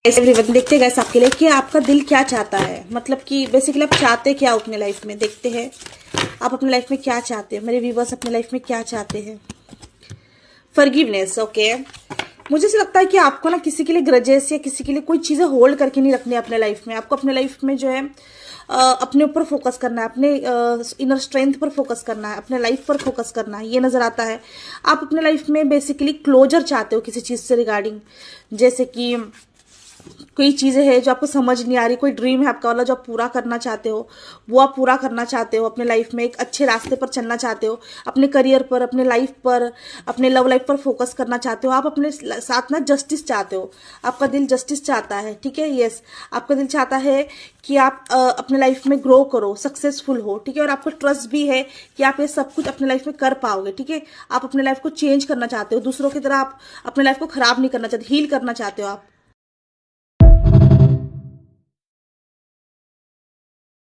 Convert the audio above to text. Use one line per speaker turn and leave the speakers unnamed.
Everyone देखते हैं आपके लिए कि आपका दिल क्या चाहता है, मतलब कि बेसिकली आप चाहते क्या हो अपने लाइफ में। देखते हैं आप अपने लाइफ में क्या चाहते हैं, मेरे व्यूवर्स अपने लाइफ में क्या चाहते हैं। Forgiveness, okay. मुझे ऐसा लगता है कि आपको ना किसी के लिए ग्रजेस या किसी के लिए कोई चीजें होल्ड करके नहीं रखनी है अपने लाइफ में। आपको अपने लाइफ में जो है अपने ऊपर फोकस करना है, अपने इनर स्ट्रेंथ पर फोकस करना है, अपने लाइफ पर फोकस करना है, ये नजर आता है। आप अपने लाइफ में बेसिकली क्लोजर चाहते हो किसी चीज से रिगार्डिंग, जैसे कि कोई चीजें हैं जो आपको समझ नहीं आ रही, कोई ड्रीम है आपका वाला जो आप पूरा करना चाहते हो, वो आप पूरा करना चाहते हो अपने लाइफ में, एक अच्छे रास्ते पर चलना चाहते हो, अपने करियर पर, अपने लाइफ पर, अपने लव लाइफ पर फोकस करना चाहते हो। आप अपने साथ ना जस्टिस चाहते हो, आपका दिल जस्टिस चाहता है, ठीक है। यस, आपका दिल चाहता है कि आप अपने लाइफ में ग्रो करो, सक्सेसफुल हो, ठीक है। और आपको ट्रस्ट भी है कि आप ये सब कुछ अपने लाइफ में कर पाओगे, ठीक है। आप अपने लाइफ को चेंज करना चाहते हो, दूसरों की तरह आप अपने लाइफ को खराब नहीं करना चाहते, हील करना चाहते हो आप,